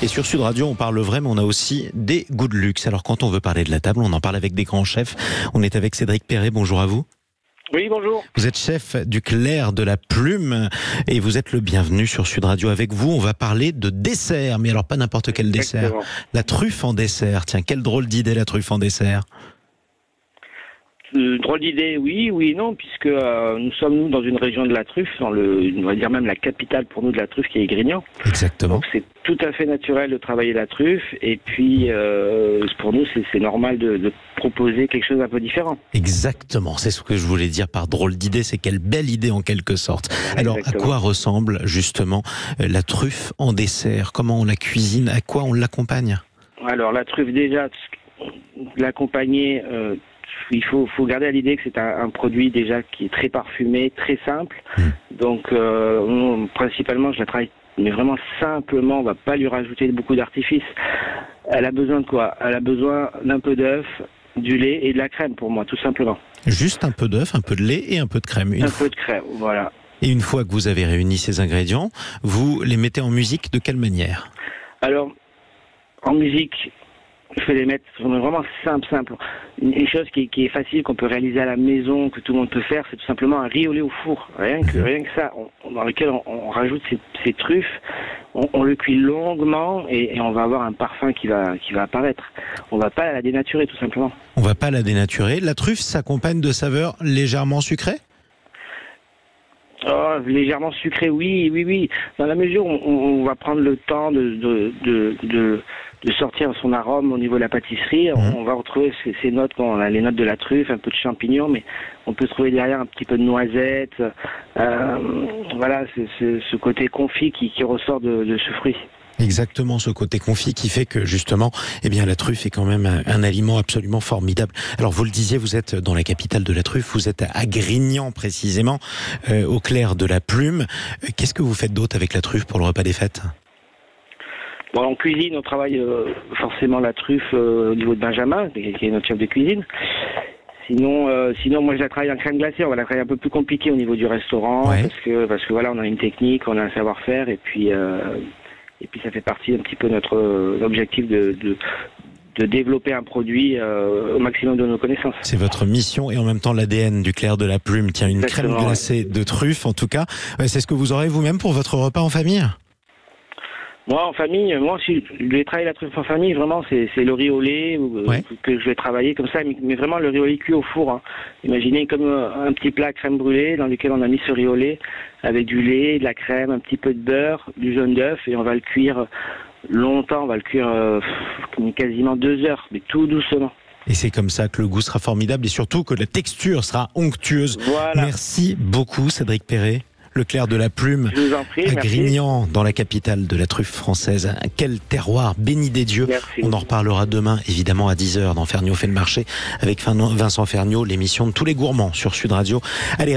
Et sur Sud Radio, on parle vrai, mais on a aussi des goûts de luxe. Alors quand on veut parler de la table, on en parle avec des grands chefs. On est avec Cédric Perret, bonjour à vous. Oui, bonjour. Vous êtes chef du Clair de la Plume et vous êtes le bienvenu sur Sud Radio. Avec vous, on va parler de dessert, mais alors pas n'importe quel dessert. La truffe en dessert. Tiens, quelle drôle d'idée la truffe en dessert. Drôle d'idée, oui, non, puisque nous sommes dans une région de la truffe, on va dire même la capitale pour nous de la truffe qui est Grignan. Exactement. Donc c'est tout à fait naturel de travailler la truffe et puis pour nous c'est normal de proposer quelque chose d'un peu différent. Exactement, c'est ce que je voulais dire par drôle d'idée, c'est quelle belle idée en quelque sorte. Alors exactement. À quoi ressemble justement la truffe en dessert? Comment on la cuisine? À quoi on l'accompagne? Alors la truffe déjà, l'accompagner... il faut garder à l'idée que c'est un produit déjà qui est très parfumé, très simple. Donc principalement je la travaille mais vraiment simplement, on va pas lui rajouter beaucoup d'artifices. Elle a besoin de quoi? Elle a besoin d'un peu d'œuf, du lait et de la crème pour moi, tout simplement. Juste un peu d'œuf, un peu de lait et un peu de crème. Un peu de crème, voilà. Et une fois que vous avez réuni ces ingrédients, vous les mettez en musique de quelle manière? Alors, en musique, je vais les mettre vraiment simple. Une chose qui est facile, qu'on peut réaliser à la maison, que tout le monde peut faire, c'est tout simplement un riz au lait au four. Rien que ça, dans lequel on rajoute ces truffes, on le cuit longuement et on va avoir un parfum qui va apparaître. On va pas la dénaturer tout simplement. On va pas la dénaturer. La truffe s'accompagne de saveurs légèrement sucrées? Oh, légèrement sucré, oui. Dans la mesure où on va prendre le temps de sortir son arôme au niveau de la pâtisserie, on va retrouver ces notes, on a les notes de la truffe, un peu de champignons, mais on peut trouver derrière un petit peu de noisette. Voilà, c'est ce côté confit qui ressort de ce fruit. Exactement, ce côté confit qui fait que justement, eh bien, la truffe est quand même un aliment absolument formidable. Alors vous le disiez, vous êtes dans la capitale de la truffe, vous êtes à Grignan précisément, au Clair de la Plume. Qu'est-ce que vous faites d'autre avec la truffe pour le repas des fêtes? Bon, en cuisine, on travaille forcément la truffe au niveau de Benjamin, qui est notre chef de cuisine. Sinon, moi je la travaille en crème glacée. On va la travailler un peu plus compliqué au niveau du restaurant, ouais. parce que voilà, on a une technique, on a un savoir-faire, et puis ça fait partie un petit peu notre objectif de développer un produit au maximum de nos connaissances. C'est votre mission et en même temps l'ADN du Clair de la Plume. Tiens, une crème glacée de truffe en tout cas. C'est ce que vous aurez vous-même pour votre repas en famille? Moi, en famille, si je vais travailler la truffe en famille, vraiment, c'est le riz au lait que je vais travailler comme ça, mais vraiment le riz au lait cuit au four. Hein. Imaginez comme un petit plat à crème brûlée dans lequel on a mis ce riz au lait avec du lait, de la crème, un petit peu de beurre, du jaune d'œuf et on va le cuire longtemps, on va le cuire quasiment 2 heures, mais tout doucement. Et c'est comme ça que le goût sera formidable et surtout que la texture sera onctueuse. Voilà. Merci beaucoup Cédric Perret. Le Clair de la Plume, à Grignan, dans la capitale de la truffe française. Quel terroir, béni des dieux. Merci. On en reparlera demain, évidemment, à 10h dans Ferniaud fait le marché, avec Vincent Ferniaud, l'émission de tous les gourmands sur Sud Radio. Allez,